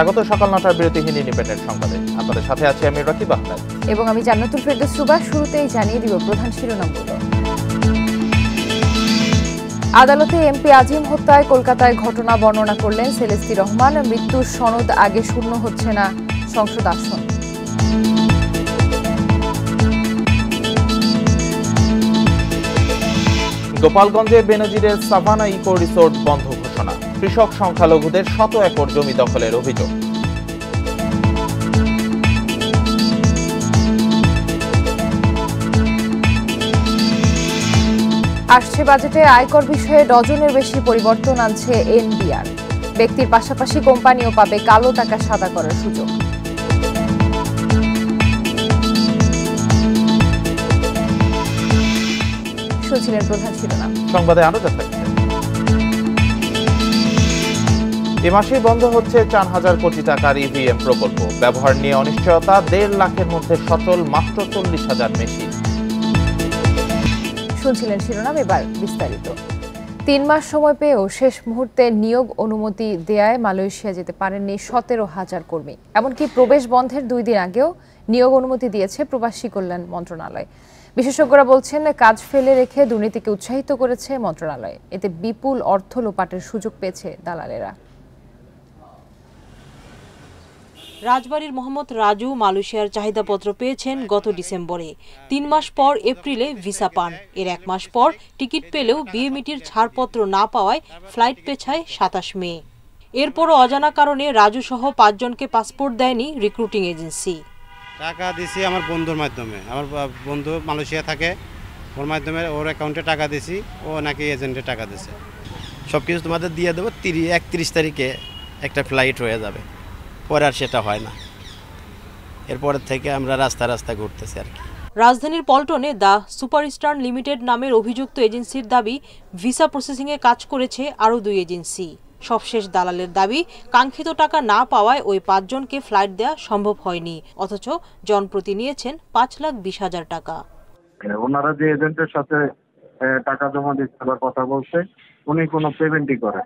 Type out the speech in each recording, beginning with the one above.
স্বাগত সকাল ৯টার বিরতিহীন ইন্ডিপেন্ডেন্ট সংবাদে। আপনাদের সাথে আছি আমি রাকিব আহমেদ এবং আমি জান্নাতুল ফেরদৌস রুবা। শুরুতেই জানিয়ে দিব প্রধান শিরোনামগুলো। আদালতে এমপি আজিম হত্যায় কলকাতায় ঘটনা বর্ণনা করলেন সেলেস্তি রহমান। মৃত্যুর সনদ আগে শূন্য হচ্ছে না সংসদ আসন। গোপালগঞ্জে বেনজিরের সাভানা ইকো রিসোর্ট বন্ধ ঘোষণা। কৃষক সংখ্যালঘুদের ১০০ একর জমি দখলের অভিযোগ। আসছে বাজেটে আয়কর বিষয়ে ডজনের বেশি পরিবর্তন আনছে এনবিআর। ব্যক্তির পাশাপাশি কোম্পানিও পাবে কালো টাকা সাদা করার সুযোগ। শুনছিলেন প্রধান শিরোনাম। সংবাদে আরো থাকছে। এ মাসেই বন্ধ হচ্ছে ৪,০০০ কোটি টাকার ইভিএম প্রকল্প। ব্যবহার নিয়ে অনিশ্চয়তা। ১.৫ লাখের মধ্যে সচল মাত্র ৪০,০০০ মেশিন। শুনছিলেন শিরোনাম, এবার বিস্তারিত। ৩ মাস সময় পেয়েও শেষ মুহূর্তে নিয়োগ অনুমতি দেয়ায় মালয়েশিয়া যেতে পারেননি ১৭,০০০ কর্মী। এমনকি প্রবেশ বন্ধের ২ দিন আগেও নিয়োগ অনুমতি দিয়েছে প্রবাসী কল্যাণ মন্ত্রণালয়। বিশেষজ্ঞরা বলছেন, কাজ ফেলে রেখে দুর্নীতিকে উৎসাহিত করেছে মন্ত্রণালয়। এতে বিপুল অর্থ লোপাটের সুযোগ পেয়েছে দালালেরা। রাজবাড়ীর মোহাম্মদ রাজু মালয়েশিয়ার চাহিদাপত্র পেয়েছেন গত ডিসেম্বরে। ৩ মাস পর এপ্রিলে ভিসা পান। এর ১ মাস পর টিকিট পেলেও বিএমইটির ছাড়পত্র না পাওয়ায় ফ্লাইট পেছায় ২৭ মে। এরপরও অজানা কারণে রাজু সহ ৫ জনকে পাসপোর্ট দেয়নি রিক্রুটিং এজেন্সি। টাকা দিছি আমার বন্ধুর মাধ্যমে। আমার বন্ধু মালয়েশিয়া থাকে, ওর মাধ্যমে ওর অ্যাকাউন্টে টাকা দিছি, ও নাকি এজেন্টে টাকা দিছে। সব কিছু তোমাদের দিয়ে দেবো, ৩১ তারিখে একটা ফ্লাইট হয়ে যাবে। পরে আর সেটা হয় না। এরপরের থেকে আমরা রাস্তা ঘুরতেছি আর কি। রাজধানীর পল্টনে দ্য সুপারস্টার লিমিটেড নামের অভিযুক্ত এজেন্সির দাবি, ভিসা প্রসেসিংয়ে কাজ করেছে আরও ২ এজেন্সি। সবশেষ দালালের দাবি, কাঙ্ক্ষিত টাকা না পাওয়ায় ওই ৫ জনকে ফ্লাইট দেওয়া সম্ভব হয়নি। অথচ জনপ্রতি নিয়েছেন ৫,২০,০০০ টাকা। ওনারা যে এজেন্টের সাথে টাকা জমা দিচ্ছে বা কথা বলছে, উনি কোনো পেমেন্টই করে,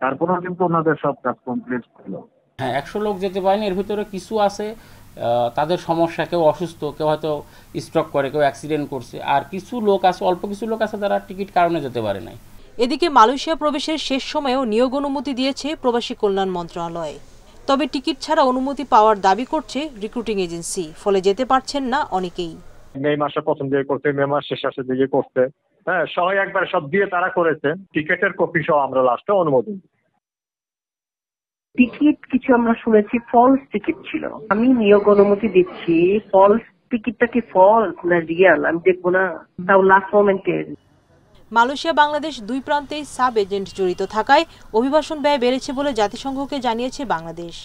তারপরেও কিন্তু ওনাদের সব কাজ কমপ্লিট করলো। হ্যাঁ, ১০০ লোক যেতে পারেনি। এর ভিতরে কিছু আছে তাদের সমস্যা, কেউ অসুস্থ, কেউ হয়তো স্ট্রোক করে, কেউ অ্যাক্সিডেন্ট করছে। আর কিছু লোক আছে, অল্প কিছু লোক আছে যারা টিকিট কারণে যেতে পারে নাই। এদিকে মালয়েশিয়া প্রবেশের শেষ সময়েও নিয়োগ অনুমতি দিয়েছে প্রবাসী কল্যাণ মন্ত্রণালয়। তবে টিকিট ছাড়া অনুমতি পাওয়ার দাবি করছে রিক্রুটিং এজেন্সি। ফলে যেতে পারছেন না অনেকেই। মে মাসে প্রথম দিকে করতে, মে মাস শেষের দিকে করতে, হ্যাঁ সবাই একবার সব দিয়ে তারা করেছে। টিকিটের কপি সহ আমরা লাস্টে অনুমোদন। টিকিট কিছু আমরা শুনেছি ফলস টিকিট ছিল। আমি নিয়োগ অনুমতি দিচ্ছি, ফলস টিকিটটা কি ফলস না রিয়াল আমি দেখবো না, তাও লাস্ট মোমেন্টে। মালয়েশিয়া বাংলাদেশ ২ প্রান্তেই সাব এজেন্ট জড়িত থাকায় অভিবাসন ব্যয় বেড়েছে বলে জাতিসংঘকে জানিয়েছে Bangladesh.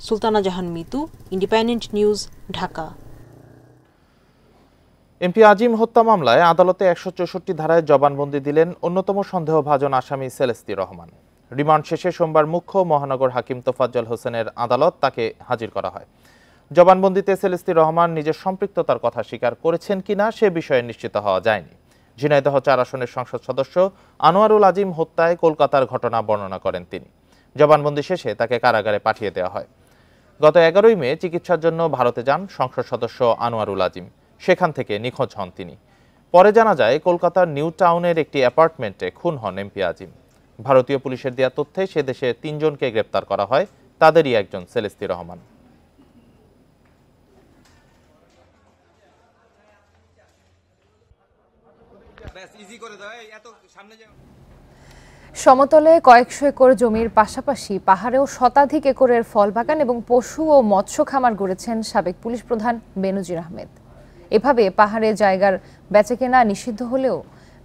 Sultana Jahan Mitu, Independent News, Dhaka. MP Azim হত্যা মামলায় আদালতে ১৬৪ ধারায় জবানবন্দি দিলেন অন্যতম সন্দেহভাজন আসামি সেলেস্তি রহমান। রিমান্ড শেষে সোমবার মুখ্য মহানগর হাকিম তোফাজ্জল হোসেনের আদালত তাকে হাজির করা হয়। জবানবন্দিতে সেলেস্তি রহমান নিজের সম্পৃক্ততার কথা স্বীকার করেছেন কিনা সে বিষয়ে নিশ্চিত হওয়া যায়নি। ঝিনাইদহ ৪ আসনের সংসদ সদস্য আনোয়ারুল আজিম হত্যায় কলকাতার ঘটনা বর্ণনা করেন তিনি। জবানবন্দি শেষে তাকে কারাগারে পাঠিয়ে দেওয়া হয়। গত ১১ই মে চিকিৎসার জন্য ভারতে যান সংসদ সদস্য আনোয়ারুল আজিম। সেখান থেকে নিখোঁজ হন তিনি। পরে জানা যায় কলকাতার নিউ টাউনের একটি অ্যাপার্টমেন্টে খুন হন এমপি আজিম। ভারতীয় পুলিশের দেয়া তথ্যে সে দেশে ৩ জনকে গ্রেপ্তার করা হয়, তাদেরই একজন সেলেস্তি রহমান। সমতলে কয়েকশো একর জমির পাশাপাশি পাহাড়েও শতাধিক একরের ফল বাগান এবং পশু ও মৎস্য খামার গড়েছেন সাবেক পুলিশ প্রধান বেনজির আহমেদ। এভাবে পাহাড়ে জায়গার বেচাকেনা নিষিদ্ধ হলেও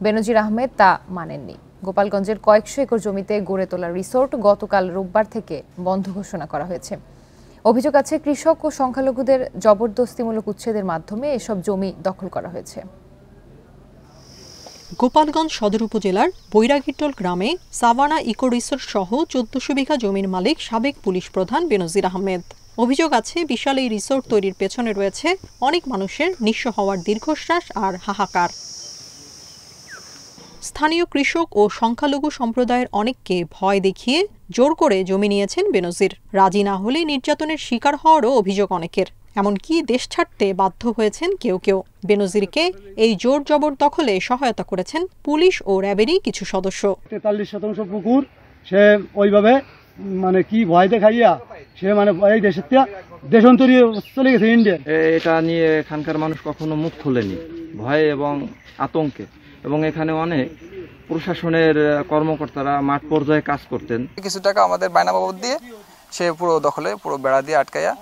বেনজির আহমেদ তা মানেননি। গোপালগঞ্জের কয়েকশো একর জমিতে গড়ে তোলা রিসোর্ট গতকাল রোববার থেকে বন্ধ ঘোষণা করা হয়েছে। অভিযোগ আছে, কৃষক ও সংখ্যালঘুদের জবরদস্তিমূলক উচ্ছেদের মাধ্যমে এসব জমি দখল করা হয়েছে। গোপালগঞ্জ সদর উপজেলার বৈরাগীটল গ্রামে সাভানা ইকো রিসোর্ট সহ ১৪০০ বিঘা জমির মালিক সাবেক পুলিশ প্রধান বেনজির আহমেদ। অভিযোগ আছে, বিশাল এই রিসোর্ট তৈরির পেছনে রয়েছে অনেক মানুষের নিঃস্ব হওয়ার দীর্ঘশ্বাস আর হাহাকার। স্থানীয় কৃষক ও সংখ্যালঘু সম্প্রদায়ের অনেককে ভয় দেখিয়ে জোর করে জমি নিয়েছেন বেনজির। রাজি না হলে নির্যাতনের শিকার হওয়ারও অভিযোগ অনেকের। এমনকি দেশ ছাড়তে বাধ্য হয়েছেন কেউ কেউ। বেনজিরকে এই জোর জবরদখলে সহায়তা করেছেন পুলিশ ও র্যাবেরই কিছু সদস্য। 43% পুকুর সে ওইভাবে মানে কি ভয় দেখাইয়া সে মানে এই দেশের দেশান্তরী চলে গেছে ইন্ডিয়া। এটা নিয়ে এখানকার মানুষ কখনো মুখ খুলেনি ভয়ে এবং আতঙ্কে, এবং এখানে অনেক প্রশাসনের কর্মকর্তারা মাঠ পর্যায়ে কাজ করতেন। কিছু টাকা আমাদের বায়না বাবদ দিয়ে সে পুরো দখলে পুরো বেড়া দিয়ে আটকাইয়া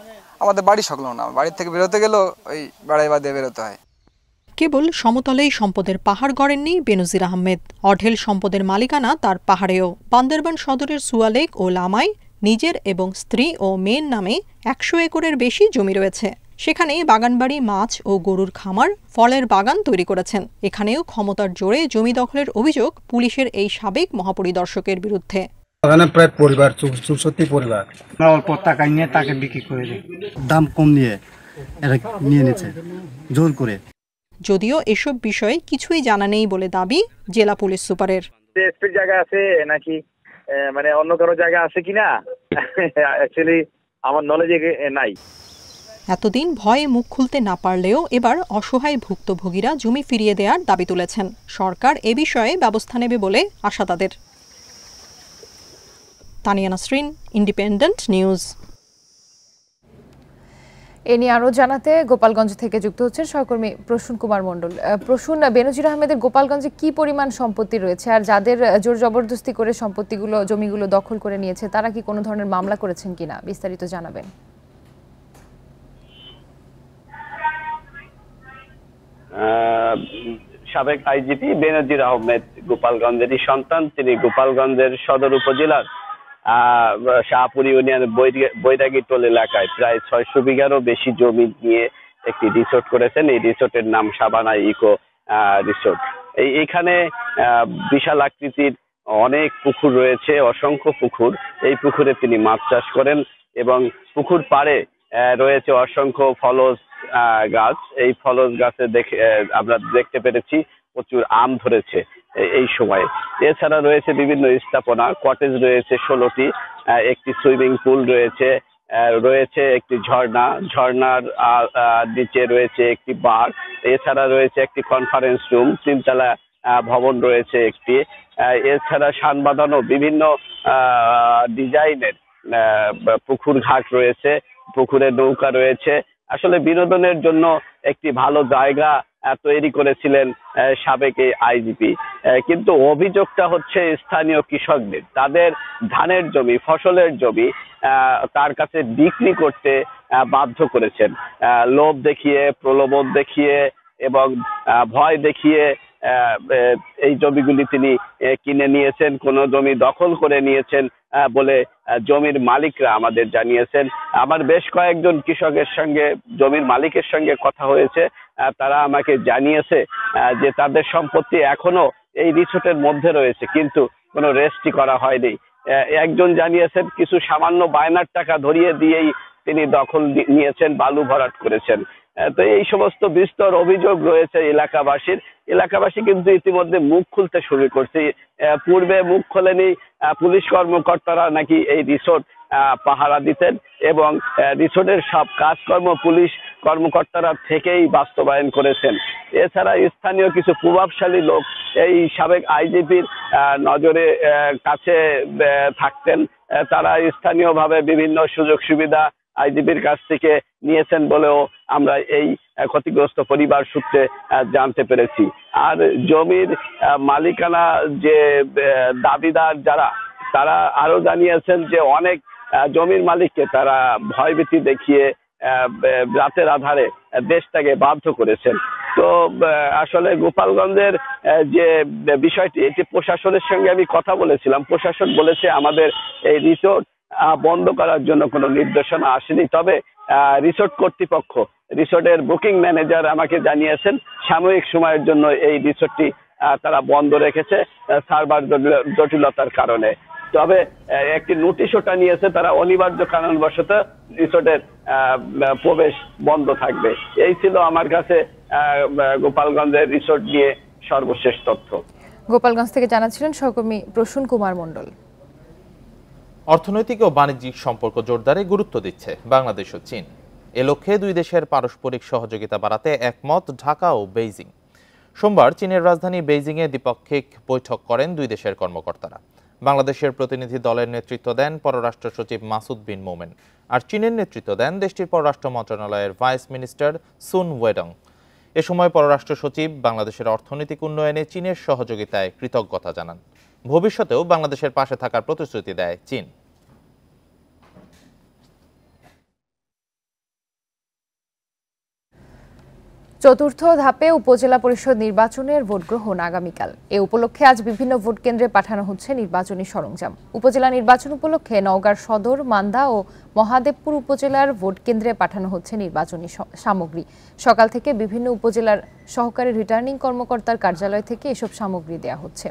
আমাদের বাড়ি সংলগ্ন না, বাড়ির থেকে বেরোতে গেলেও ওই বেড়াই বা দিয়ে বেরোতে হয়। কেবল সমতলেই সম্পদের পাহাড় গড়েননি বেনজির আহমেদ। অঢেল সম্পদের মালিকানা তার পাহাড়েও। বান্দরবান সদরের সুয়ালেক ও লামায় নিজের এবং স্ত্রী ও মেয়ের নামে 100 একরের বেশি জমি রয়েছে। সেখানে বাগানবাড়ি, মাছ ও গরুর খামার, ফলের বাগান তৈরি করেছেন। এখানেও ক্ষমতার জোরে জমি দখলের অভিযোগ পুলিশের এই সাবেক মহাপরিদর্শকের বিরুদ্ধে। বাগানে প্রায় পরিবার 64 পরিবার অল্প টাকা নিয়ে তাকে বিক্রি করে দেয়, দাম কম নিয়ে এরা নিয়ে নিচ্ছে জোর করে। যদিও এসব বিষয়ে কিছুই জানা নেই বলে দাবি জেলা পুলিশ সুপারের। এসপির জায়গা আছে নাকি মানে অন্য কারো জায়গা আছে কিনা অ্যাকচুয়ালি আমার নলেজে নাই। এতদিন ভয়ে মুখ খুলতে না পারলেও এবার অসহায় ভুক্তভোগীরা জমি ফিরিয়ে দেওয়ার দাবি তুলেছেন। সরকার এ বিষয়ে ব্যবস্থা নেবে বলে আশা তাদের। Tania Nasrin, Independent News. এ নিয়ে আরও জানাতে গোপালগঞ্জ থেকে যুক্ত হচ্ছেন সহকর্মী প্রসূন কুমার মণ্ডল। প্রসূন, বেনজির আহমেদের গোপালগঞ্জে কি পরিমাণ সম্পত্তি রয়েছে, আর যাদের জোর জবরদস্তি করে জমিগুলো দখল করে নিয়েছে তারা কি কোনো ধরনের মামলা করেছেন কিনা, বিস্তারিত জানাবেন। সাবেক আইজিপি বেনজির আহমেদ গোপালগঞ্জেরই সন্তান। তিনি গোপালগঞ্জের সদর উপজেলার শাহপুর ইউনিয়নের বৈরাগীটোল এলাকায় প্রায় 600 বিঘারও বেশি জমি নিয়ে একটি রিসোর্ট করেছেন। এই রিসোর্টের নাম সাবানা ইকো রিসোর্ট। এইখানে বিশাল আকৃতির অনেক পুকুর রয়েছে, অসংখ্য পুকুর। এই পুকুরে তিনি মাছ চাষ করেন এবং পুকুর পাড়ে রয়েছে অসংখ্য ফলজ গাছ। এই ফলজ গাছে আমরা দেখতে পেরেছি প্রচুর আম ধরেছে এই সময়ে। এছাড়া রয়েছে বিভিন্ন স্থাপনা, কটেজ রয়েছে 16টি, একটি সুইমিং পুল রয়েছে একটি ঝর্ণার নিচে রয়েছে একটি বার। এছাড়া রয়েছে একটি কনফারেন্স রুম, 3তলা ভবন রয়েছে একটি। এছাড়া শান বাঁধানো বিভিন্ন ডিজাইনের পুকুর ঘাট রয়েছে, পুকুরে নৌকা রয়েছে। আসলে বিনোদনের জন্য একটি ভালো জায়গা তৈরি করেছিলেন সাবেক এই আইজিপি। কিন্তু অভিযোগটা হচ্ছে স্থানীয় কৃষকদের, তাদের ধানের জমি, ফসলের জমি তার কাছে বিক্রি করতে বাধ্য করেছেন। লোভ দেখিয়ে, প্রলোভন দেখিয়ে এবং ভয় দেখিয়ে এই জমিগুলি তিনি কিনে নিয়েছেন, কোন জমি দখল করে নিয়েছেন বলে জমির মালিকরা আমাদের জানিয়েছেন। আমার বেশ কয়েকজন কৃষকের সঙ্গে, জমির মালিকের সঙ্গে কথা হয়েছে। তারা আমাকে জানিয়েছে যে তাদের সম্পত্তি এখনো এই রিসোর্টের মধ্যে রয়েছে, কিন্তু কোনো রেজিস্ট্রি করা হয়নি। একজন জানিয়েছেন কিছু সামান্য বায়নার টাকা ধরিয়ে দিয়েই তিনি দখল নিয়েছেন, বালু ভরাট করেছেন। তো এই সমস্ত বিস্তর অভিযোগ রয়েছে এলাকাবাসী কিন্তু ইতিমধ্যে মুখ খুলতে শুরু করছে। পূর্বে মুখ খোলেনি, পুলিশ কর্মকর্তারা নাকি এই রিসোর্ট পাহারা দিতেন এবং রিসোর্টের সব কাজকর্ম পুলিশ কর্মকর্তারা থেকেই বাস্তবায়ন করেছেন। এছাড়া স্থানীয় কিছু প্রভাবশালী লোক এই সাবেক আইজিপির নজরে কাছে থাকতেন। তারা স্থানীয়ভাবে বিভিন্ন সুযোগ সুবিধা আইজিপির কাছ থেকে নিয়েছেন বলেও আমরা এই ক্ষতিগ্রস্ত পরিবার সূত্রে জানতে পেরেছি। আর জমির মালিকানা যে দাবিদার তারা আরো জানিয়েছেন যে অনেক জমির মালিককে তারা ভয়ভীতি দেখিয়ে রাতের আধারে দেশ থেকে বাধ্য করেছেন। তো আসলে গোপালগঞ্জের যে বিষয়টি, এটি প্রশাসনের সঙ্গে আমি কথা বলেছিলাম। প্রশাসন বলেছে আমাদের এই রিসোর্ট বন্ধ করার জন্য কোনো নির্দেশনা আসেনি। তবে রিসোর্ট কর্তৃপক্ষ, রিসোর্টের বুকিং ম্যানেজার আমাকে জানিয়েছেন সাময়িক সময়ের জন্য এই রিসোর্টটি তারা বন্ধ রেখেছে সার্ভার জটিলতার কারণে। তবে একটি নোটিশও নিয়েছে তারা, অনিবার্য কারণবশত রিসোর্টের প্রবেশ বন্ধ থাকবে। এই ছিল আমার কাছে গোপালগঞ্জের রিসোর্ট নিয়ে সর্বশেষ তথ্য। গোপালগঞ্জ থেকে জানাচ্ছিলেন সহকর্মী প্রসূন কুমার মণ্ডল। অর্থনৈতিক ও বাণিজ্যিক সম্পর্ক জোরদারে গুরুত্ব দিচ্ছে বাংলাদেশ ও চীন। এ লক্ষ্যে দুই দেশের পারস্পরিক সহযোগিতা বাড়াতে একমত ঢাকা ও বেইজিং। সোমবার চীনের রাজধানী বেইজিংয়ে দ্বিপাক্ষিক বৈঠক করেন দুই দেশের কর্মকর্তারা। বাংলাদেশের প্রতিনিধি দলের নেতৃত্ব দেন পররাষ্ট্র সচিব মাসুদ বিন মোমেন, আর চীনের নেতৃত্ব দেন দেশটির পররাষ্ট্র মন্ত্রণালয়ের ভাইস মিনিস্টার সুন ওয়েডং। এ সময় পররাষ্ট্র সচিব বাংলাদেশের অর্থনৈতিক উন্নয়নে চীনের সহযোগিতায় কৃতজ্ঞতা জানান। ভবিষ্যতেও বাংলাদেশের পাশে থাকার প্রতিশ্রুতি দেয় চীন। চতুর্থ ধাপে উপজেলা পরিষদ নির্বাচনের ভোট গ্রহণ আগামীকাল। এ উপলক্ষে আজ বিভিন্ন ভোট কেন্দ্রে পাঠানো হচ্ছে নির্বাচনী সরঞ্জাম। উপজেলা নির্বাচন উপলক্ষে নওগাঁর সদর, মান্দা ও মহাদেবপুর উপজেলার ভোট কেন্দ্রে পাঠানো হচ্ছে নির্বাচনী সামগ্রী। সকাল থেকে বিভিন্ন উপজেলার সহকারী রিটার্নিং কর্মকর্তার কার্যালয় থেকে এসব সামগ্রী দেওয়া হচ্ছে।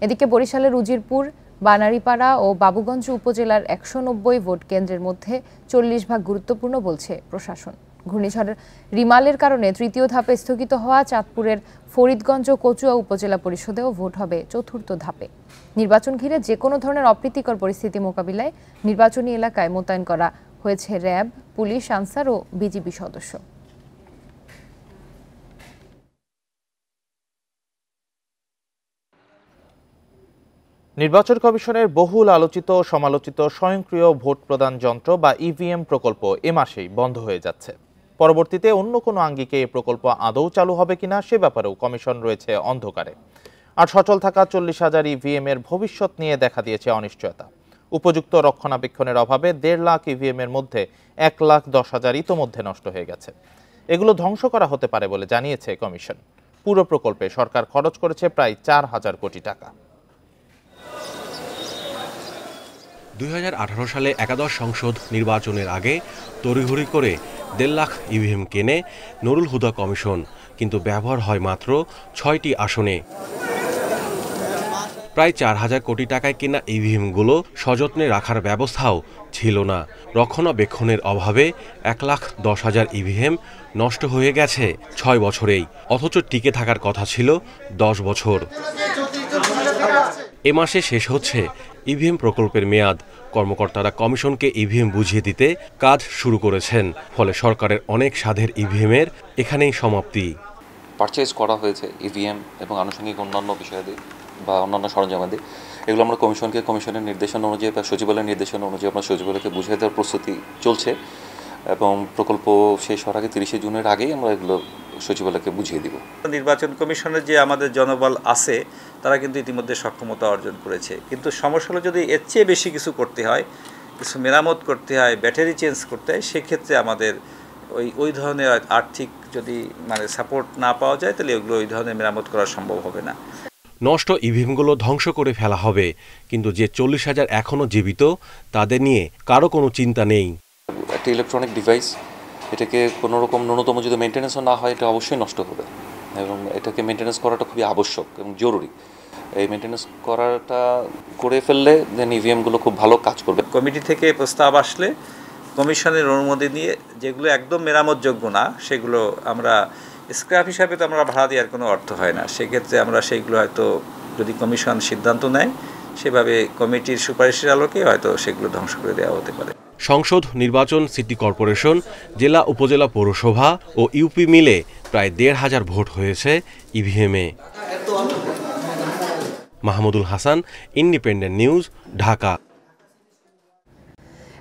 এদিকে বরিশালের উজিরপুর, বানারীপাড়া ও বাবুগঞ্জ উপজেলার ১৯০ ভোট কেন্দ্রের মধ্যে ৪০ ভাগ গুরুত্বপূর্ণ বলছে প্রশাসন। ঘূর্ণিঝড় রিমালের কারণে তৃতীয় ধাপে স্থগিত হওয়া চাঁদপুরের ফরিদগঞ্জ ও কচুয়া উপজেলা পরিষদেও ভোট হবে চতুর্থ ধাপে। নির্বাচন ঘিরে যে কোনো ধরনের অপ্রীতিকর পরিস্থিতি মোকাবিলায় নির্বাচনী এলাকায় মোতায়েন করা হয়েছে র্যাব, পুলিশ, আনসার ও বিজিবি সদস্য। নির্বাচন কমিশনের বহুল আলোচিত ও সমালোচিত স্বয়ংক্রিয় ভোট প্রদান যন্ত্র বা ইভিএম প্রকল্প এ মাসেই বন্ধ হয়ে যাচ্ছে। পরবর্তীতে অন্য কোনো আঙ্গিকে এই প্রকল্প আদৌ চালু হবে কিনা সে ব্যাপারেও কমিশন রয়েছে অন্ধকারে। আর সচল থাকা ৪০,০০০ ইভিএম এর ভবিষ্যৎ নিয়ে দেখা দিয়েছে অনিশ্চয়তা। উপযুক্ত রক্ষণাবেক্ষণের অভাবে ১.৫ লাখ ইভিএম এর মধ্যে ১,১০,০০০ ইতোমধ্যে নষ্ট হয়ে গেছে। এগুলো ধ্বংস করা হতে পারে বলে জানিয়েছে কমিশন। পুরো প্রকল্পে সরকার খরচ করেছে প্রায় ৪,০০০ কোটি টাকা। ২০১৮ সালে একাদশ সংসদ নির্বাচনের আগে তড়িঘড়ি করে ১.৫ লাখ ইভিএম কেনে নুরুল হুদা কমিশন, কিন্তু ব্যবহার হয় মাত্র ৬টি আসনে। প্রায় ৪,০০০ কোটি টাকায় কেনা ইভিএমগুলো সযত্নে রাখার ব্যবস্থাও ছিল না। রক্ষণাবেক্ষণের অভাবে ১,১০,০০০ ইভিএম নষ্ট হয়ে গেছে ৬ বছরেই, অথচ টিকে থাকার কথা ছিল ১০ বছর। এ মাসে শেষ হচ্ছে ইভিএম প্রকল্পের মেয়াদ। কর্মকর্তারা কমিশনকে ইভিএম বুঝিয়ে দিতে কাজ শুরু করেছেন। ফলে সরকারের অনেক স্বাদের ইভিএমের এখানেই সমাপ্তি। পারচেজ করা হয়েছে ইভিএম এবং আনুষঙ্গিক অন্যান্য বিষয়াদি বা অন্যান্য সরঞ্জামাদি, এগুলো আমরা কমিশনের নির্দেশনা অনুযায়ী বা সচিবালয়ের নির্দেশনা অনুযায়ী আমরা সচিবালয়কে বুঝিয়ে দেওয়ার প্রস্তুতি চলছে এবং প্রকল্প শেষ হওয়ার আগে ৩০ জুনের আগেই আমরা এগুলো সচিবালয়কে বুঝিয়ে দিব। নির্বাচন কমিশনের যে আমাদের জনবল আছে তারা কিন্তু ইতিমধ্যে সক্ষমতা অর্জন করেছে, কিন্তু সমস্যা হলো যদি এর চেয়ে বেশি কিছু করতে হয়, কিছু মেরামত করতে হয়, ব্যাটারি চেঞ্জ করতে হয়, সেক্ষেত্রে আমাদের ওই ধরনের আর্থিক যদি সাপোর্ট না পাওয়া যায় তাহলে ওগুলো ওই ধরনের মেরামত করা সম্ভব হবে না। নষ্ট ইভিএমগুলো ধ্বংস করে ফেলা হবে, কিন্তু যে ৪০,০০০ এখনও জীবিত তাদের নিয়ে কারো কোনো চিন্তা নেই। একটা ইলেকট্রনিক ডিভাইস, এটাকে কোনো রকম ন্যূনতম যদি মেনটেন্যান্সও না হয় এটা অবশ্যই নষ্ট হবে এবং এটাকে মেনটেন্যান্স করাটা খুবই আবশ্যক এবং জরুরি। এই মেনটেন্যান্স করাটা করে ফেললে দেন ইভিএমগুলো খুব ভালো কাজ করবে। কমিটি থেকে প্রস্তাব আসলে কমিশনের অনুমতি নিয়ে যেগুলো একদম মেরামতযোগ্য না সেগুলো আমরা স্ক্র্যাপ হিসাবে তো আমরা ভাড়া দেওয়ার কোনো অর্থ হয় না, সেক্ষেত্রে আমরা সেইগুলো হয়তো যদি কমিশন সিদ্ধান্ত নেয় সেভাবে কমিটির সুপারিশের আলোকে হয়তো সেগুলো ধ্বংস করে দেওয়া হতে পারে। সংসদ নির্বাচন, সিটি কর্পোরেশন, জেলা উপজেলা পৌরসভা ও ইউপি মিলে প্রায় ১,৫০০ ভোট হয়েছে ইভিএমে। Mahmudul Hasan, Independent News, Dhaka.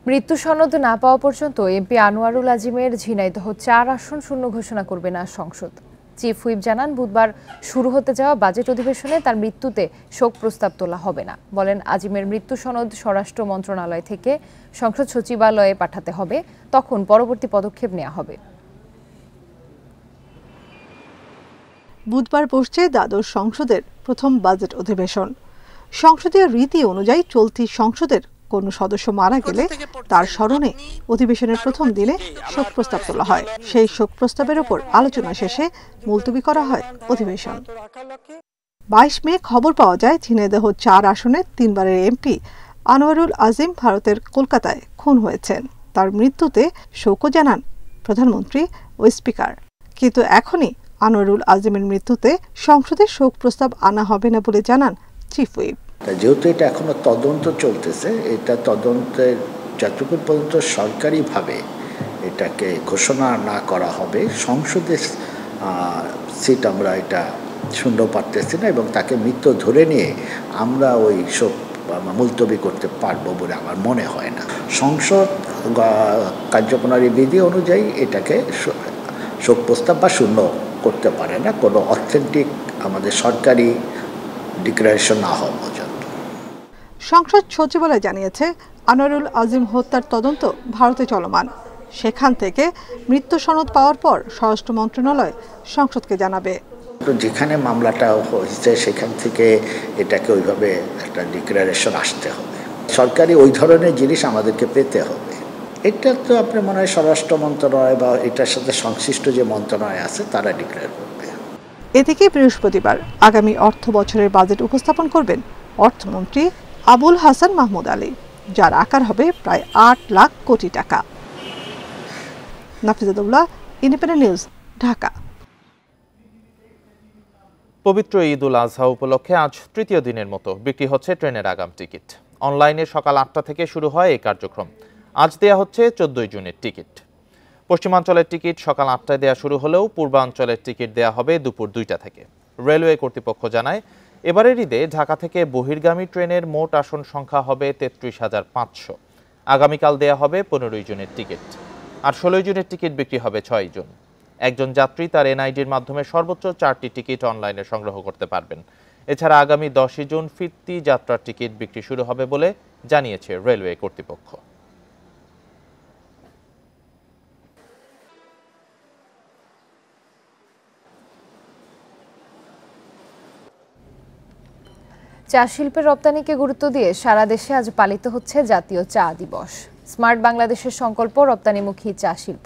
মৃত্যু সনদ না পাওয়া পর্যন্ত এমপি আনোয়ারুল আজিমের ঝিনাইদহ ৪ আসন শূন্য ঘোষণা করবে না সংসদ। চিফ হুইপ জানান, বুধবার শুরু হতে যাওয়া বাজেট অধিবেশনে তার মৃত্যুতে শোক প্রস্তাব তোলা হবে না। বলেন, আজিমের মৃত্যু সনদ স্বরাষ্ট্র মন্ত্রণালয় থেকে সংসদ সচিবালয়ে পাঠাতে হবে, তখন পরবর্তী পদক্ষেপ নেওয়া হবে। বুধবার বসছে দ্বাদশ সংসদের প্রথম বাজেট অধিবেশন। সংসদীয় রীতি অনুযায়ী চলতি সংসদের কোনো সদস্য মারা গেলে তার স্মরণে অধিবেশনের প্রথম দিনে শোক প্রস্তাব তোলা হয়। সেই শোক প্রস্তাবের উপর আলোচনা শেষে মুলতবি করা হয় অধিবেশন। ২২ মে খবর পাওয়া যায় ঝিনাইদহ ৪ আসনের ৩ বারের এমপি আনোয়ারুল আজিম ভারতের কলকাতায় খুন হয়েছেন। তার মৃত্যুতে শোকও জানান প্রধানমন্ত্রী ও স্পিকার, কিন্তু এখনই আনোয়ারুল আজিমের মৃত্যুতে সংসদে শোক প্রস্তাব আনা হবে না বলে জানান চিফ হুইপ। যেহেতু এটা এখনো তদন্ত চলতেছে, এটা তদন্তের যতক্ষণ পর্যন্ত সরকারিভাবে এটাকে ঘোষণা না করা হবে, সংসদে সিট আমরা এটা শূন্য পারতেছি না এবং তাকে মৃত্যু ধরে নিয়ে আমরা ওই শোক মুলতবি করতে পারবো বলে আমার মনে হয় না। সংসদ কার্যপ্রণালী বিধি অনুযায়ী এটাকে শোক প্রস্তাব বা শূন্য করতে পারে না কোনো অথেন্টিক আমাদের সরকারি ডিক্লারেশন না হওয়া পর্যন্ত। সংসদ সচিবালয় জানিয়েছে আনোয়ারুল আজিম হত্যার তদন্ত ভারতে চলমান। সেখান থেকে মৃত্যু সনদ পাওয়ার পর স্বরাষ্ট্র মন্ত্রণালয় সংসদকে জানাবে। তো যেখানে মামলাটা হয়েছে সেখান থেকে এটাকে ওইভাবে একটা ডিক্লারেশন আসতে হবে। সরকারি ওই ধরনের জিনিস আমাদেরকে পেতে হবে। এটা তো আপনার মনে হয় স্বরাষ্ট্র মন্ত্রণালয় বা এটার সাথে সংশ্লিষ্ট যে মন্ত্রণালয় আছে তারা ডিক্লেয়ার করবে। এদিকে বৃহস্পতিবার আগামী অর্থ বছরের বাজেট উপস্থাপন করবেন অর্থমন্ত্রী আবুল হাসান মাহমুদ আলী, যার আকার হবে প্রায় ৮ লাখ কোটি টাকা। নাফিজাতুল্লাহ, ইন্ডিপেন্ডেন্ট নিউজ, ঢাকা। পবিত্র ঈদ উল আজহা উপলক্ষে আজ তৃতীয় দিনের মতো বিক্রি হচ্ছে ট্রেনের আগাম টিকিট। অনলাইনে সকাল ৮টা থেকে শুরু হয় এই কার্যক্রম। আজ দেয়া হচ্ছে 14 জুনের টিকিট। পশ্চিমাঞ্চলের টিকিট সকাল ৮টায় দেয়া শুরু হলেও পূর্বাঞ্চলের টিকিট দেয়া হবে দুপুর 2টা থেকে। রেলওয়ে কর্তৃপক্ষ জানায়, এবারের ঈদে ঢাকা থেকে বহির্গামী ট্রেনের মোট আসন সংখ্যা হবে ৩৩,৫০০। আগামীকাল দেয়া হবে 15 জুনের টিকিট, আর 16 জুনের টিকিট বিক্রি হবে 6 জুন। একজন যাত্রী তার এনআইডির মাধ্যমে সর্বোচ্চ 4টি টিকিট অনলাইনে সংগ্রহ করতে পারবেন। এছাড়া আগামী 10 জুন ফিরতি যাত্রার টিকিট বিক্রি শুরু হবে বলে জানিয়েছে রেলওয়ে কর্তৃপক্ষ। চা শিল্পের রপ্তানিকে গুরুত্ব দিয়ে সারা দেশে আজ পালিত হচ্ছে জাতীয় চা দিবস। স্মার্ট বাংলাদেশের সংকল্প রপ্তানিমুখী চা শিল্প,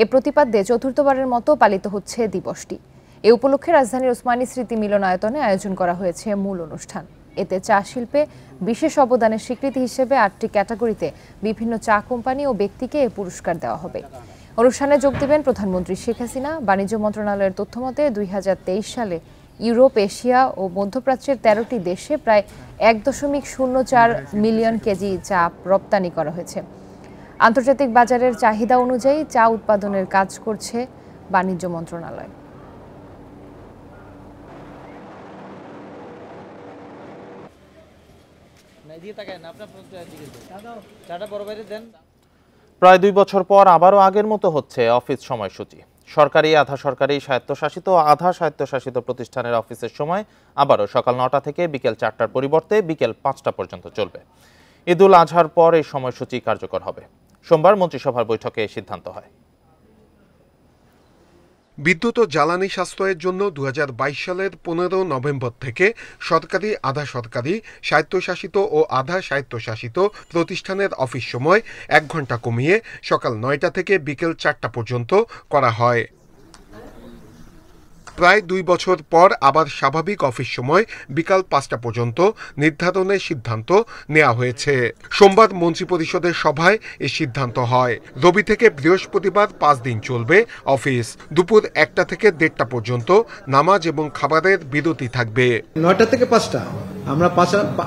এ প্রতিপাদ্যে চতুর্থবারের মতো পালিত হচ্ছে দিবসটি। এ উপলক্ষে রাজধানীর ওসমানী স্মৃতি মিলনায়তনে আয়োজন করা হয়েছে মূল অনুষ্ঠান। এতে চা শিল্পে বিশেষ অবদানের স্বীকৃতি হিসেবে 8টি ক্যাটাগরিতে বিভিন্ন চা কোম্পানি ও ব্যক্তিকে এ পুরস্কার দেওয়া হবে। অনুষ্ঠানে যোগ দেবেন প্রধানমন্ত্রী শেখ হাসিনা। বাণিজ্য মন্ত্রণালয়ের তথ্যমতে 2023 সালে ইউরোপ, এশিয়া ও মধ্যপ্রাচ্যের 13টি দেশে প্রায় 1.04 মিলিয়ন কেজি চা রপ্তানি করা হয়েছে। আন্তর্জাতিক বাজারের চাহিদা অনুযায়ী চা উৎপাদনের কাজ করছে বাণিজ্য মন্ত্রণালয়। প্রায় 2 বছর পর আবারও আগের মতো হচ্ছে অফিস সময়সূচি। সরকারি, আধা সরকারি, স্বায়ত্তশাসিত ও আধা স্বায়ত্তশাসিত প্রতিষ্ঠানের অফিসের সময় আবারও সকাল 9টা থেকে বিকেল 4টার পরিবর্তে বিকেল 5টা পর্যন্ত চলবে। ঈদ উল আজহার পর এই সময়সূচি কার্যকর হবে। সোমবার মন্ত্রিসভার বৈঠকে এই সিদ্ধান্ত হয়। বিদ্যুৎ ও জ্বালানি সাশ্রয়ের জন্য 2022 সালের 15 নভেম্বর থেকে সরকারি, আধা সরকারি, স্বায়ত্তশাসিত ও আধা স্বায়ত্তশাসিত প্রতিষ্ঠানের অফিস সময় 1 ঘন্টা কমিয়ে সকাল 9টা থেকে বিকেল 4টা পর্যন্ত করা হয়। প্রায় 2 বছর পর আবার স্বাভাবিক অফিস সময় বিকাল 5টা পর্যন্ত নির্ধারণের সিদ্ধান্ত নেওয়া হয়েছে। সোমবার মন্ত্রিপরিষদের সভায় এই সিদ্ধান্ত হয়। রবি থেকে বৃহস্পতিবার 5 দিন চলবে অফিস। দুপুর 1টা থেকে 1:30টা পর্যন্ত নামাজ এবং খাবারের বিরতি থাকবে। 9টা থেকে 5টা আমরা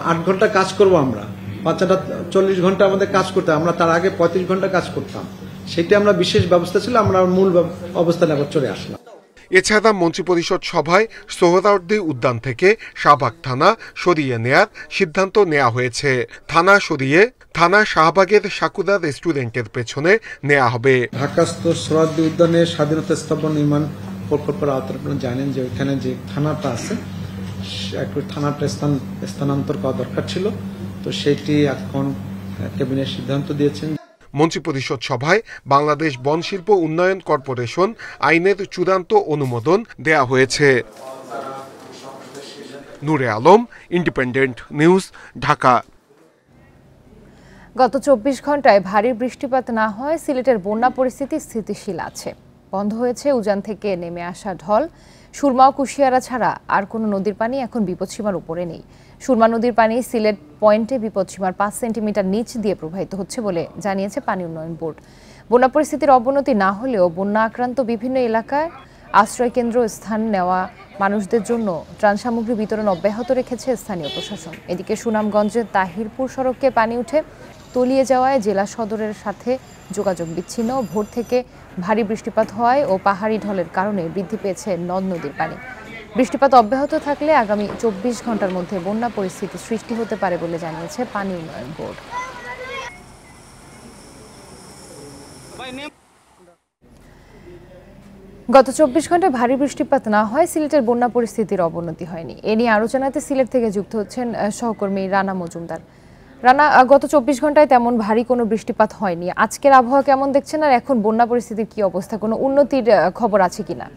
8 ঘন্টা কাজ করব। আমরা 5টা 40 ঘন্টা আমাদের কাজ করতে, আমরা তার আগে 35 ঘন্টা কাজ করতাম। সেটা আমরা বিশেষ ব্যবস্থা ছিল, আমরা মূল অবস্থানে আবার চলে আসলাম। এছাড়া মন্ত্রিপরিষদ সভায় সোহরাওয়ার্দী উদ্যান থেকে শাহবাগ থানা সরিয়ে নেয়ার সিদ্ধান্ত নেওয়া হয়েছে। থানা সরিয়ে থানা শাহবাগের সাকুরা রেস্টুরেন্টের পেছনে নেওয়া হবে। ঢাকাস্থ সোহরাওয়ার্দী উদ্যানের স্বাধীনতা স্তম্ভ নির্মাণ প্রকল্পের আওতায় আপনারা জানেন যে ওইখানে যে থানাটা আছে, একটু থানাটা স্থানান্তর করা দরকার ছিল, তো সেটি এখন ক্যাবিনেট সিদ্ধান্ত দিয়েছেন। মন্ত্রিপরিষদ সভায় বাংলাদেশ বন শিল্প উন্নয়ন কর্পোরেশন আইনের চূড়ান্ত অনুমোদন দেয়া হয়েছে। নূরে আলম, ইন্ডিপেন্ডেন্ট নিউজ, ঢাকা। গত 24 ঘন্টায় ভারী বৃষ্টিপাত না হয় সিলেটের বন্যা পরিস্থিতি স্থিতিশীল আছে। বন্ধ হয়েছে উজান থেকে নেমে আসা ঢল। সুরমা ও কুশিয়ারা ছাড়া আর কোনো নদীর পানি এখন বিপদসীমার উপরে নেই। সুরমা নদীর পানি সিলেট পয়েন্টে বিপদসীমার 5 সেন্টিমিটার নিচ দিয়ে প্রবাহিত হচ্ছে বলে জানিয়েছে পানি উন্নয়ন বোর্ড। বন্যা পরিস্থিতির অবনতি না হলেও বন্যা আক্রান্ত বিভিন্ন এলাকায় আশ্রয় কেন্দ্র স্থান নেওয়া মানুষদের জন্য ত্রাণ সামগ্রী বিতরণ অব্যাহত রেখেছে স্থানীয় প্রশাসন। এদিকে সুনামগঞ্জের তাহিরপুর সড়কে পানি উঠে তলিয়ে যাওয়ায় জেলা সদরের সাথে যোগাযোগ বিচ্ছিন্ন। ভোর থেকে ভারী বৃষ্টিপাত হওয়ায় ও পাহাড়ি ঢলের কারণে বৃদ্ধি পেয়েছে নদ নদীর পানি। বৃষ্টিপাত অব্যাহত থাকলে আগামী 24 ঘন্টার মধ্যে বন্যা পরিস্থিতি সৃষ্টি হতে পারে বলে জানিয়েছে পানি উন্নয়ন বোর্ড। গত 24 ঘন্টায় ভারী বৃষ্টিপাত না হয় সিলেটের বন্যা পরিস্থিতির অবনতি হয়নি। এ নিয়ে আরো জানাতে সিলেট থেকে যুক্ত হচ্ছেন সহকর্মী রানা মজুমদার। রানা, গত 24 ঘন্টায় তেমন ভারী কোনো বৃষ্টিপাত হয়নি। আজকের আবহাওয়া কেমন দেখছেন, আর এখন বন্যা পরিস্থিতির কি অবস্থা, কোনো উন্নতির খবর আছে কিনা?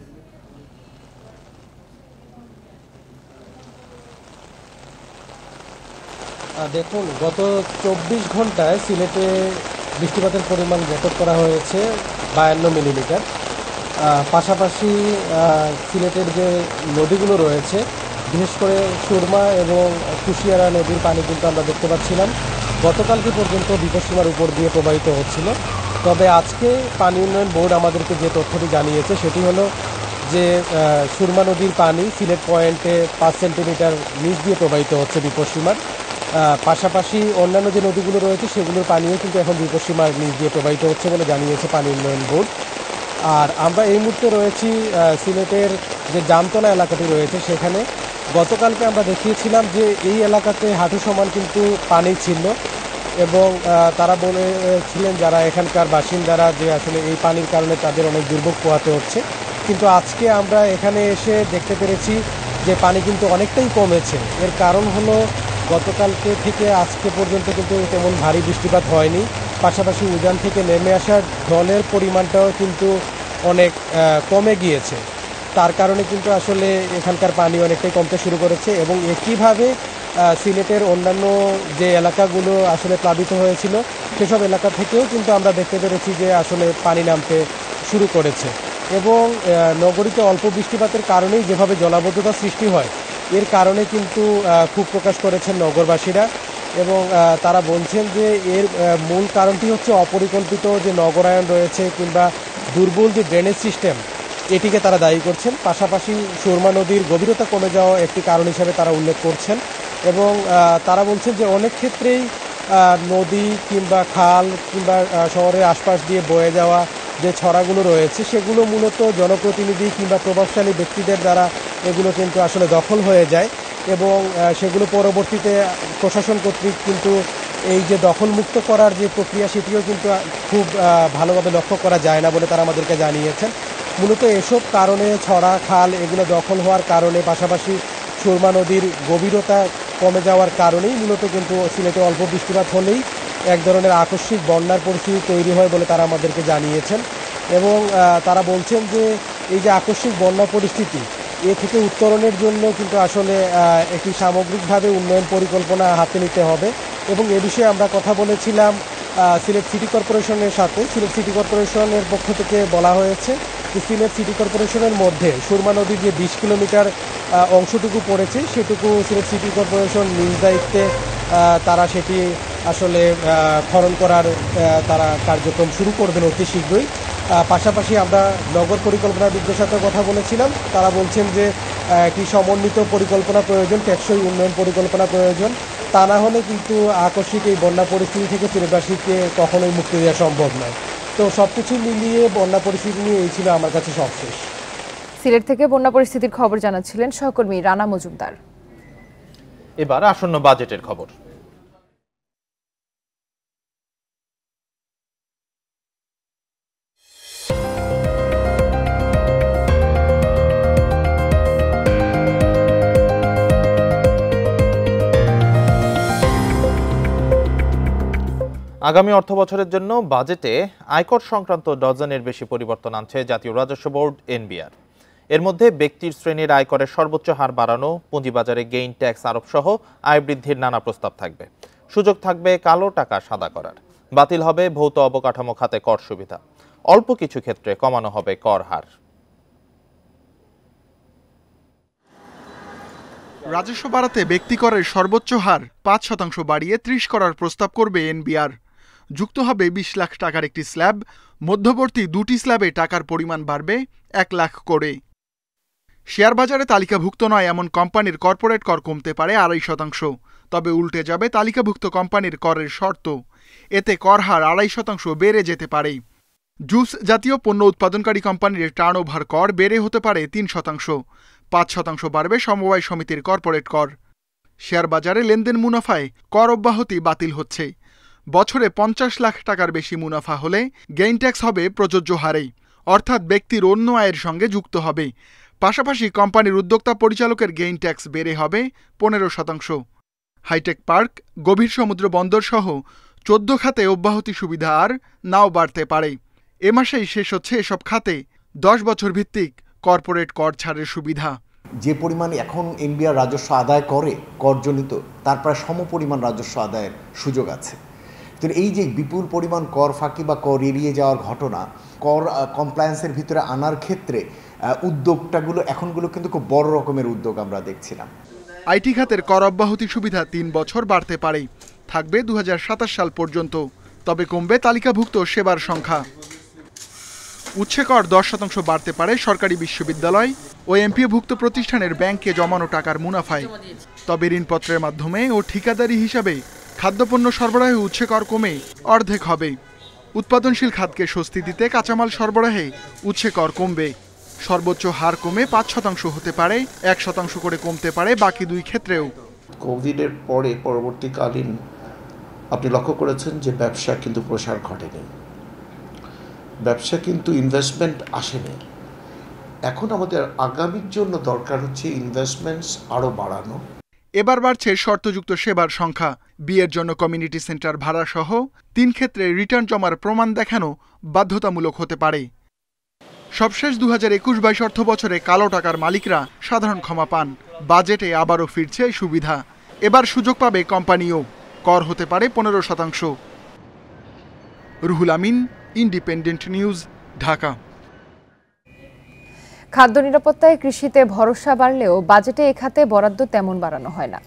দেখুন, গত 24 ঘন্টায় সিলেটে বৃষ্টিপাতের পরিমাণ রেকর্ড করা হয়েছে 52 মিলিমিটার। পাশাপাশি সিলেটের যে নদীগুলো রয়েছে, বিশেষ করে সুরমা এবং কুশিয়ারা নদীর পানি কিন্তু আমরা দেখতে পাচ্ছিলাম গতকালকে পর্যন্ত বিপদসীমার উপর দিয়ে প্রবাহিত হচ্ছিল। তবে আজকে পানি উন্নয়ন বোর্ড আমাদেরকে যে তথ্যটি জানিয়েছে সেটি হলো যে সুরমা নদীর পানি সিলেট পয়েন্টে 5 সেন্টিমিটার নিচ দিয়ে প্রবাহিত হচ্ছে বিপদসীমার। পাশাপাশি অন্যান্য যে নদীগুলো রয়েছে সেগুলোর পানিও কিন্তু এখন বিপদসীমার নিচ দিয়ে প্রবাহিত হচ্ছে বলে জানিয়েছে পানি উন্নয়ন বোর্ড। আর আমরা এই মুহূর্তে রয়েছি সিলেটের যে জামতলা এলাকাটি রয়েছে সেখানে। গতকালকে আমরা দেখিয়েছিলাম যে এই এলাকাতে হাঁটু সমান কিন্তু পানি ছিল এবং তারা বলেছিলেন যারা এখানকার বাসিন্দারা যে আসলে এই পানির কারণে তাদের অনেক দুর্ভোগ পোহাতে হচ্ছে। কিন্তু আজকে আমরা এখানে এসে দেখতে পেরেছি যে পানি কিন্তু অনেকটাই কমেছে। এর কারণ হলো গতকালকে থেকে আজকে পর্যন্ত কিন্তু তেমন ভারী বৃষ্টিপাত হয়নি। পাশাপাশি উজান থেকে নেমে আসার জলের পরিমাণটাও কিন্তু অনেক কমে গিয়েছে। তার কারণে কিন্তু আসলে এখানকার পানি অনেকটাই কমতে শুরু করেছে এবং একইভাবে সিলেটের অন্যান্য যে এলাকাগুলো আসলে প্লাবিত হয়েছিল সেসব এলাকা থেকেও কিন্তু আমরা দেখতে পেরেছি যে আসলে পানি নামতে শুরু করেছে। এবং নগরীতে অল্প বৃষ্টিপাতের কারণেই যেভাবে জলাবদ্ধতা সৃষ্টি হয় এর কারণে কিন্তু ক্ষোভ প্রকাশ করেছেন নগরবাসীরা এবং তারা বলছেন যে এর মূল কারণটি হচ্ছে অপরিকল্পিত যে নগরায়ণ রয়েছে কিংবা দুর্বল যে ড্রেনেজ সিস্টেম, এটিকে তারা দায়ী করছেন। পাশাপাশি সুরমা নদীর গভীরতা কমে যাওয়া একটি কারণ হিসেবে তারা উল্লেখ করছেন এবং তারা বলছেন যে অনেক ক্ষেত্রেই নদী কিংবা খাল কিংবা শহরের আশপাশ দিয়ে বয়ে যাওয়া যে ছড়াগুলো রয়েছে সেগুলো মূলত জনপ্রতিনিধি কিংবা প্রভাবশালী ব্যক্তিদের দ্বারা এগুলো কিন্তু আসলে দখল হয়ে যায় এবং সেগুলো পরবর্তীতে প্রশাসন কর্তৃক কিন্তু এই যে দখলমুক্ত করার যে প্রক্রিয়া সেটিও কিন্তু খুব ভালোভাবে লক্ষ্য করা যায় না বলে তারা আমাদেরকে জানিয়েছেন। মূলত এসব কারণে ছড়া খাল এগুলো দখল হওয়ার কারণে পাশাপাশি সুরমা নদীর গভীরতা কমে যাওয়ার কারণেই মূলত কিন্তু সিলেটে অল্প বৃষ্টিপাত হলেই এক ধরনের আকস্মিক বন্যার পরিস্থিতি তৈরি হয় বলে তারা আমাদেরকে জানিয়েছেন এবং তারা বলছেন যে এই যে আকস্মিক বন্যা পরিস্থিতি এ থেকে উত্তরণের জন্য কিন্তু আসলে একটি সামগ্রিকভাবে উন্নয়ন পরিকল্পনা হাতে নিতে হবে এবং এ বিষয়ে আমরা কথা বলেছিলাম সিলেট সিটি কর্পোরেশনের সাথে। সিলেট সিটি কর্পোরেশনের পক্ষ থেকে বলা হয়েছে যে সিলেট সিটি কর্পোরেশনের মধ্যে সুরমা নদীর যে 20 কিলোমিটার অংশটুকু পড়েছে সেটুকু সিলেট সিটি কর্পোরেশন নিজ দায়িত্বে তারা সেটি আসলে খনন করার তারা কার্যক্রম শুরু করবেন অতি শীঘ্রই। পাশাপাশি আমরা নগর পরিকল্পনাবিদদের সাথে কথা বলেছিলাম, তারা বলছেন যে একটি সমন্বিত পরিকল্পনা প্রয়োজন, টেকসই উন্নয়ন পরিকল্পনা প্রয়োজন। তা না হলে কিন্তু আকস্মিক এই বন্যা পরিস্থিতি থেকে সিলেটবাসীকে কখনোই মুক্তি দেওয়া সম্ভব নয়। তো সবকিছু মিলিয়ে বন্যা পরিস্থিতি নিয়ে এই ছিল আমার কাছে সবশেষ। সিলেট থেকে বন্যা পরিস্থিতির খবর জানাচ্ছিলেন সহকর্মী রানা মজুমদার। এবার আসন্ন বাজেটের খবর। আগামী অর্থবছরের জন্য বাজেটে আয়কর সংক্রান্ত ডজনের বেশি পরিবর্তন আনছে জাতীয় রাজস্ব বোর্ড এনবিআর। এর মধ্যে ব্যক্তির শ্রেণীর আয়করের সর্বোচ্চ হার বাড়ানো, পুঁজিবাজারে গেইন ট্যাক্স আরোপ সহ আয় বৃদ্ধির নানা প্রস্তাব থাকবে। সুযোগ থাকবে কালো টাকা সাদা করার। বাতিল হবে ভৌত অবকাঠামো খাতে কর সুবিধা। অল্প কিছু ক্ষেত্রে কমানো হবে কর হার। রাজস্ব বাড়াতে ব্যক্তি করের সর্বোচ্চ হার 5% বাড়িয়ে 30 করার প্রস্তাব করবে এনবিআর। যুক্ত হবে 20 লাখ টাকার একটি স্ল্যাব, মধ্যবর্তী দুটি স্ল্যাবে টাকার পরিমাণ বাড়বে 1 লাখ করে। শেয়ার বাজারে তালিকাভুক্ত নয় এমন কোম্পানির কর্পোরেট কর কমতে পারে 2.5%, তবে উল্টে যাবে তালিকাভুক্ত কোম্পানির করের শর্ত। এতে কর হার 2.5% বেড়ে যেতে পারে। জুস জাতীয় পণ্য উৎপাদনকারী কোম্পানির টার্নওভার কর বেড়ে হতে পারে 3%, 5% বাড়বে সমবায় সমিতির কর্পোরেট কর। শেয়ার বাজারে লেনদেন মুনাফায় কর অব্যাহতি বাতিল হচ্ছে। বছরে 50 লাখ টাকার বেশি মুনাফা হলে গেইন ট্যাক্স হবে প্রযোজ্য হারেই, অর্থাৎ ব্যক্তির অন্য আয়ের সঙ্গে যুক্ত হবে। পাশাপাশি কোম্পানির উদ্যোক্তা পরিচালকের গেইন ট্যাক্স বেড়ে হবে 15%। হাইটেক পার্ক, গভীর সমুদ্র বন্দর সহ 14 খাতে অব্যাহতি সুবিধা আর নাও বাড়তে পারে। এ মাসেই শেষ হচ্ছে এসব খাতে 10 বছর ভিত্তিক কর্পোরেট কর ছাড়ের সুবিধা। যে পরিমাণ এখন এনবিআর রাজস্ব আদায় করে করজনিত, তার প্রায় সমপরিমাণ রাজস্ব আদায়ের সুযোগ আছে। তো এই যে বিপুল পরিমাণ কর ফাঁকি বা কর এড়িয়ে যাওয়ার ঘটনা, কর কমপ্লায়েন্সের ভিতরে আনার ক্ষেত্রে উদ্যোগটাগুলো এখনগুলো কিন্তু খুব বড় রকমের উদ্যোগ আমরা দেখছিলাম। আইটি খাতের কর অব্যাহতি সুবিধা 3 বছর বাড়তে পারে, থাকবে 2027 সাল পর্যন্ত, তবে কমবে তালিকাভুক্ত সেবার সংখ্যা। উৎসে কর 10% বাড়তে পারে সরকারি বিশ্ববিদ্যালয় ও এমপিওভুক্ত প্রতিষ্ঠানের ব্যাংকে জমানো টাকার মুনাফায়, তবে ঋণপত্রের মাধ্যমে ও ঠিকাদারি হিসাবে খাদ্যপণ্য সরবরাহে উৎসে কর কমে অর্ধেক হবে। উৎপাদনশীল খাতকে স্বস্তি দিতে কাঁচামাল সরবরাহে উৎসে কর কমবে। সর্বোচ্চ হার কমে 5% হতে পারে, 1% করে কমতে পারে বাকি 2 ক্ষেত্রেও। কোভিডের পরে পরবর্তীকালীন আপনি লক্ষ্য করেছেন যে ব্যবসা কিন্তু প্রসার ঘটেনি, ব্যবসা কিন্তু ইনভেস্টমেন্ট আসেনি। এখন আমাদের আগামীর জন্য দরকার হচ্ছে ইনভেস্টমেন্টস আরও বাড়ানো। এবার বাড়ছে শর্তযুক্ত সেবার সংখ্যা। বিয়ের জন্য কমিউনিটি সেন্টার ভাড়া সহ 3 ক্ষেত্রে রিটার্ন জমার প্রমাণ দেখানো বাধ্যতামূলক হতে পারে। সবশেষ 2021-22 অর্থ বছরে কালো টাকার মালিকরা সাধারণ ক্ষমা পান। বাজেটে আবারও ফিরছে এই সুবিধা। এবার সুযোগ পাবে কোম্পানিও, কর হতে পারে 15%। Ruhul Amin, independent News, Dhaka. খাদ্য নিরাপত্তায় কৃষিতে ভরসা বাড়লেও বাজেটে এ খাতে বরাদ্দ তেমন বাড়ানো হয় না।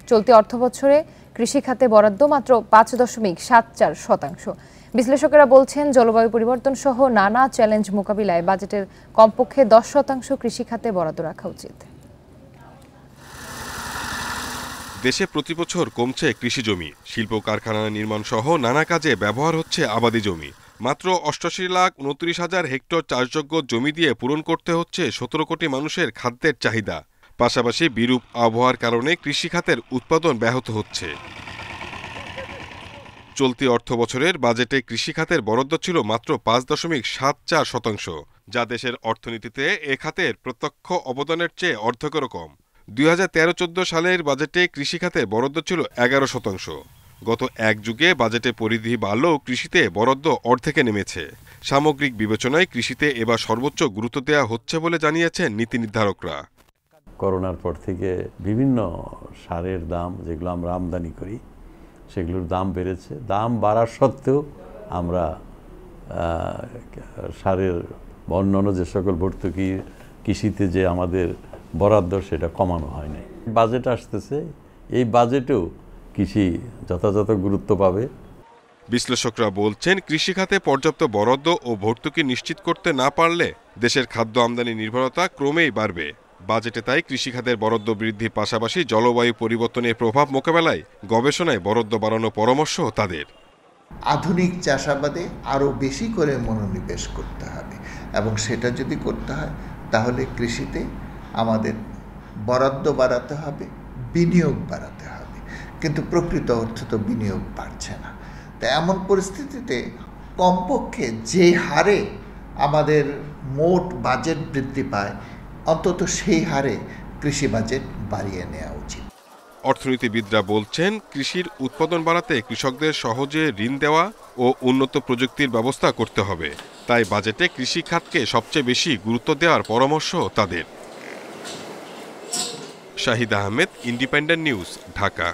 চলতি অর্থবছরে কৃষি খাতে বরাদ্দ মাত্র 5.74%। বিশ্লেষকেরা বলছেন জলবায়ু পরিবর্তন সহ নানা চ্যালেঞ্জ মোকাবিলায় বাজেটের কমপক্ষে 10% কৃষি খাতে বরাদ্দ রাখা উচিত। দেশে প্রতি বছর কমছে কৃষি জমি, শিল্প কারখানা নির্মাণ সহ নানা কাজে ব্যবহার হচ্ছে আবাদি জমি। মাত্র 88,29,000 হেক্টর চাষযোগ্য জমি দিয়ে পূরণ করতে হচ্ছে 17 কোটি মানুষের খাদ্যের চাহিদা। পাশাপাশি বিরূপ আবহাওয়ার কারণে কৃষি খাতের উৎপাদন ব্যাহত হচ্ছে। চলতি অর্থ বছরের বাজেটে কৃষি খাতের বরাদ্দ ছিল মাত্র 5.74%, যা দেশের অর্থনীতিতে এ খাতের প্রত্যক্ষ অবদানের চেয়ে অর্ধেকেরও কম। 2013-14 সালের বাজেটে কৃষি খাতে বরাদ্দ ছিল 11%। গত এক যুগে বাজেটে পরিধি বাড়লেও কৃষিতে বরাদ্দ অর্ধেকে নেমেছে। সামগ্রিক বিবেচনায় কৃষিতে এবার সর্বোচ্চ গুরুত্ব দেওয়া হচ্ছে বলে জানিয়েছেন নীতি নির্ধারকরা। করোনার পর থেকে বিভিন্ন সারের দাম যেগুলো আমরা আমদানি করি সেগুলোর দাম বেড়েছে। দাম বাড়ার সত্ত্বেও আমরা সারের অন্যান্য যে সকল ভর্তুকি কৃষিতে যে আমাদের বরাদ্দ সেটা কমানো হয়নি। বাজেট আসতেছে, এই বাজেটেও কৃষি যথাযথ গুরুত্ব পাবে। বিশ্লেষকরা বলছেন কৃষি খাতে পর্যাপ্ত বরাদ্দ ও ভর্তুকি নিশ্চিত করতে না পারলে দেশের খাদ্য আমদানি নির্ভরতা ক্রমেই বাড়বে। বাজেটে তাই কৃষি খাতের বরাদ্দ বৃদ্ধির পাশাপাশি জলবায়ু পরিবর্তনের প্রভাব মোকাবেলায় গবেষণায় বরাদ্দ বাড়ানোর পরামর্শ তাদের। আধুনিক চাষাবাদে আরও বেশি করে মনোনিবেশ করতে হবে, এবং সেটা যদি করতে হয় তাহলে কৃষিতে আমাদের বরাদ্দ বাড়াতে হবে, বিনিয়োগ বাড়াতে হবে, কিন্তু প্রকৃত অর্থে তো বিনিয়োগ বাড়ছে না। তাই এমন পরিস্থিতিতে কমপক্ষে যে হারে আমাদের মোট বাজেট বৃদ্ধি পায় অন্তত সেই হারে কৃষি বাজেট বাড়িয়ে নেওয়া উচিত। অর্থনীতিবিদরা বলছেন কৃষির উৎপাদন বাড়াতে কৃষকদের সহজে ঋণ দেওয়া ও উন্নত প্রযুক্তির ব্যবস্থা করতে হবে। তাই বাজেটে কৃষি খাতকে সবচেয়ে বেশি গুরুত্ব দেওয়ার পরামর্শ তাদের। Shahid Ahmed, independent News, Dhaka.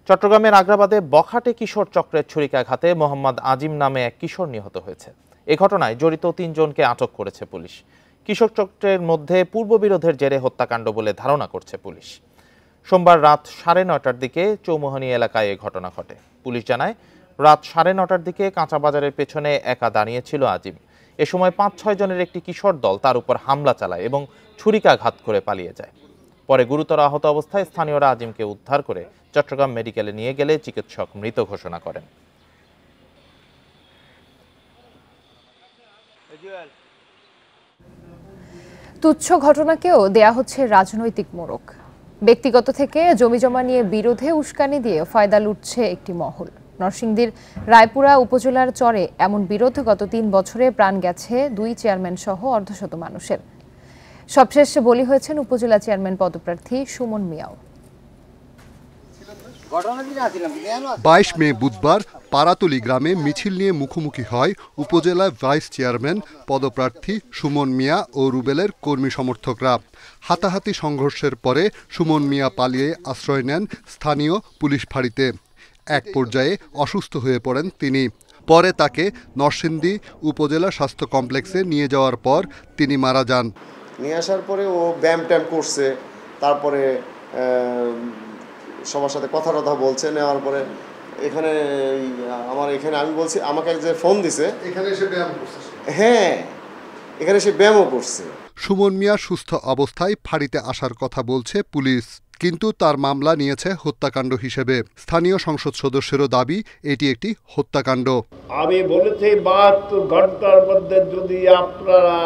চট্টগ্রামের আগ্রাবাদে বখাটে কিশোর চক্রের ছুরিকাঘাতে মোহাম্মদ আজিম নামে এক কিশোর নিহত হয়েছে। এ ঘটনায় জড়িত 3 জনকে আটক করেছে পুলিশ। কিশোর চক্রের মধ্যে পূর্ববিরোধের জেরে হত্যাকাণ্ড বলে ধারণা করছে পুলিশ। সোমবার রাত 9:30টার দিকে চৌমুহনী এলাকায় এ ঘটনা ঘটে। পুলিশ জানায়, রাত 9:30টার দিকে কাঁচা বাজারের পেছনে একা দাঁড়িয়েছিল আজিম। এ সময় 5-6 জনের একটি কিশোর দল তার উপর হামলা চালায় এবং ছুরিকাঘাত করে পালিয়ে যায়। পরে গুরুতর আহত অবস্থায় স্থানীয়রা আজিমকে উদ্ধার করে চট্টগ্রাম মেডিকেলে নিয়ে গেলে চিকিৎসক মৃত ঘোষণা করেন। তুচ্ছ ঘটনাকেও দেয়া হচ্ছে রাজনৈতিক মোড়ক। ব্যক্তিগত থেকে জমিজমা নিয়ে বিরোধে উস্কানি দিয়ে ফায়দা লুটছে একটি মহল। নরসিংদীর রায়পুরা উপজেলার চরে এমন বিরোধ গত 3 বছরে প্রাণ গেছে 2 চেয়ারম্যান সহ অর্ধশত মানুষের। সবশেষ বলি হয়েছেন উপজেলা চেয়ারম্যান পদপ্রার্থী সুমন মিয়াও। 22 মে বুধবার পারাতলি গ্রামে মিছিল নিয়ে মুখোমুখি হয় উপজেলা ভাইস চেয়ারম্যান পদপ্রার্থী সুমন মিয়া ও রুবেলের কর্মী সমর্থকরা। হাতাহাতি সংঘর্ষের পরে সুমন মিয়া পালিয়ে আশ্রয় নেন স্থানীয় পুলিশ ফাঁড়িতে। এক পর্যায়ে অসুস্থ হয়ে পড়েন তিনি। পরে তাকে নরসিংদী উপজেলা স্বাস্থ্য কমপ্লেক্সে নিয়ে যাওয়ার পর তিনি মারা যান। নিয়ে আসার পরে ও ব্যায়াম ট্যাম করছে, তারপরে সবার সাথে কথা বলছে। নেওয়ার পরে এখানে আমি বলছি, আমাকে যে ফোন দিছে, এখানে এসে ব্যায়াম করছে। হ্যাঁ, এখানে এসে ব্যায়ামও করছে। সুমন মিয়া সুস্থ অবস্থায় ফাঁড়িতে আসার কথা বলছে পুলিশ, কিন্তু তার মামলা নিয়েছে হত্যাকাণ্ড হিসেবে। স্থানীয় সংসদ সদস্যেরও দাবি এটি একটি হত্যাকাণ্ড। আমি বলেছি 72 ঘন্টার মধ্যে যদি আপনারা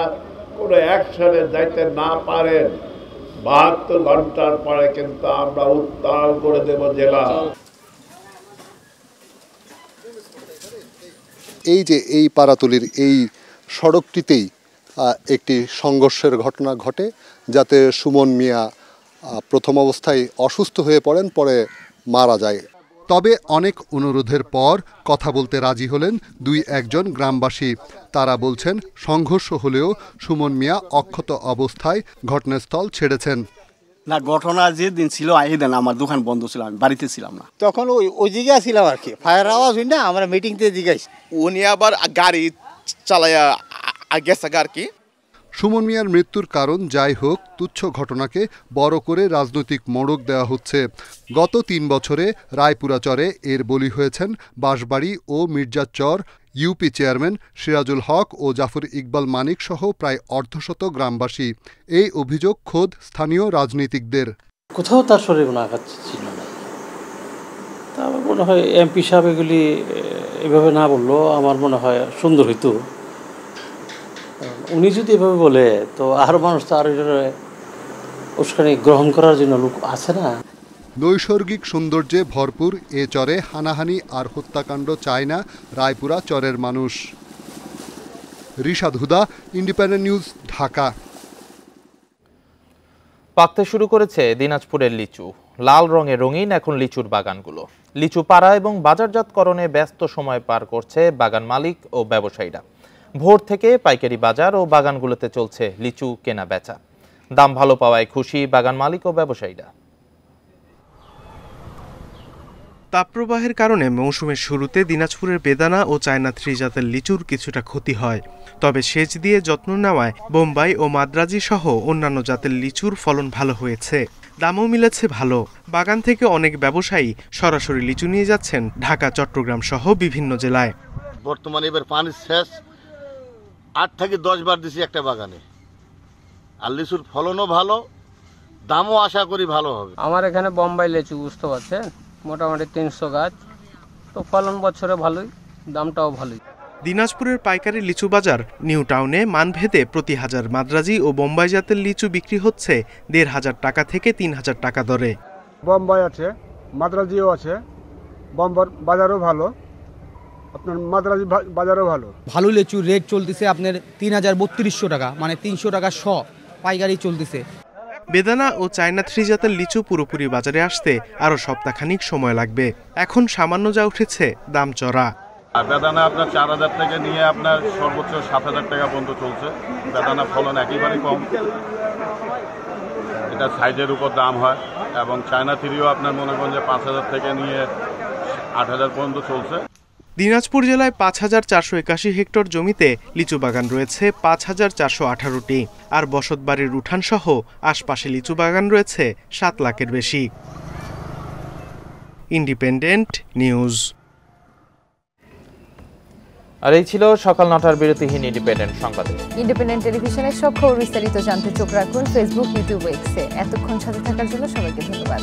কোনো অ্যাকশনে যাইতে না পারেন, 72 ঘন্টার পরে কিন্তু আমরা উত্তাল করে দেব জেলা। এই যে এই পারাতলির এই সড়কটিতেই একটি সংঘর্ষের ঘটনা ঘটে, যাতে সুমন মিয়া প্রথম অবস্থায় অসুস্থ হয়ে পড়েন, পরে মারা যায়। তবে অনেক অনুরোধের পর কথা বলতে রাজি হলেন 2-1 গ্রামবাসী। তারা বলছেন, সংঘর্ষ হলেও সুমন মিয়া অক্ষত অবস্থায় ঘটনাস্থল ছেড়েছেন। না, ঘটনা যে দিন ছিল দেন আমার দোকান বন্ধ ছিল, আমি বাড়িতে ছিলাম না। তখন ওই জায়গায় ছিলাম আর কি, ফায়ার আওয়াজ হই না, আমরা মিটিংতে জিজ্ঞাসি উনি আবার গাড়ি চালায়া গেছে আর কি। সুমন মিয়ার মৃত্যুর কারণ যাই হোক, তুচ্ছ ঘটনাকে বড় করে রাজনৈতিক মোড়ক দেওয়া হচ্ছে। গত 3 বছরে রায়পুরা চরে এর বলি হয়েছেন বাঁশবাড়ি ও মির্জাচর ইউপি চেয়ারম্যান সিরাজুল হক ও জাফর ইকবাল মানিক সহ প্রায় অর্ধশত গ্রামবাসী। এই অভিযোগ খোদ স্থানীয় রাজনীতিকদের। কোথাও তার শরীরে কোনো আঘাত ছিল না। তা আমার মনে হয় এমপি সাহেব এগুলি এভাবে না বললো আমার মনে হয় সুন্দর হইতো। উনি যদি এভাবে বলে, তো আরও মানুষ তো আরও উস্কানি গ্রহণ করার জন্য লোক আছে না। নৈসর্গিক সৌন্দর্যে ভরপুর এ চরে হানাহানি আর হত্যাকাণ্ড চায় না রায়পুরা চরের মানুষ। রিশাদ হুদা, ইন্ডিপেন্ডেন্ট নিউজ, ঢাকা। পাকতে শুরু করেছে দিনাজপুরের লিচু। লাল রঙে রঙিন এখন লিচুর বাগানগুলো। লিচু পাড়া এবং বাজারজাতকরণে ব্যস্ত সময় পার করছে বাগান মালিক ও ব্যবসায়ীরা। ভোর থেকে পাইকারি বাজার ও বাগানগুলোতে চলছে লিচু কেনা বেচা। দাম ভালো পাওয়ায় খুশি বাগান মালিক ও ব্যবসায়ীরা। তাপপ্রবাহের কারণে মৌসুমের শুরুতে দিনাজপুরের বেদানা ও চায়না 3 জাতের লিচুর কিছুটা ক্ষতি হয়। তবে সেচ দিয়ে যত্ন নেওয়ায় বোম্বাই ও মাদ্রাজি সহ অন্যান্য জাতের লিচুর ফলন ভালো হয়েছে। দামও মিলেছে ভালো। বাগান থেকে অনেক ব্যবসায়ী সরাসরি লিচু নিয়ে যাচ্ছেন ঢাকা, চট্টগ্রাম সহ বিভিন্ন জেলায়। বর্তমানে এবার পানি শেষ, 8 থেকে 10 বার দিছি একটা বাগানে। আর লিচুর ফলনও ভালো, দামও আশা করি ভালো হবে। আমার এখানে বোম্বাই লিচু, বুঝতে পারছেন, মোটামুটি 300 গাছ, তো ফলন বছরে ভালোই, দামটাও ভালোই। দিনাজপুরের পাইকারি লিচু বাজার নিউ টাউনে মানভেদে প্রতি হাজার মাদ্রাজি ও বোম্বাই জাতের লিচু বিক্রি হচ্ছে 1,500 টাকা থেকে 3,000 টাকা দরে। বোম্বাই আছে, মাদ্রাজিও আছে, বোম্বার বাজারও ভালো, আপনার মাদ্রাজি বাজারও ভালো। ভালো লিচুর রেট চলতেছে আপনার 3,3200 টাকা, মানে 300 টাকা শ পাইকারি চলতেছে। বেদানা ও চায়না 3 জাতের লিচু পুরোপুরি বাজারে আসতে আরও সপ্তাহখানিক সময় লাগবে। এখন সামান্য যা উঠেছে দাম চড়া। বেদানা আপনার 4,000 থেকে নিয়ে আপনার সর্বোচ্চ 7,000 টাকা পর্যন্ত চলছে। বেদানা ফলন একেবারেই কম, এটা সাইজের উপর দাম হয়। এবং চায়না 3ও আপনার মনে করেন যে 5,000 থেকে নিয়ে 8,000 পর্যন্ত চলছে। দিনাজপুর জেলায় ৫,৪৮১ হেক্টর জমিতে লিচু বাগান রয়েছে ৫,৪18টি, আর বসতবাড়ির উঠানসহ আশপাশে লিচু বাগান রয়েছে ৭ লাখের বেশি। Independent news. আর এই ছিল সকাল ৯টার বিরতিহীন ইন্ডিপেন্ডেন্ট সংবাদ। ইন্ডিপেন্ডেন্ট টেলিভিশনের সব খবর বিস্তারিত জানতে চোখ রাখুন ফেসবুক, ইউটিউব, এক্সে। এতক্ষণ সাথে থাকার জন্য সবাইকে ধন্যবাদ।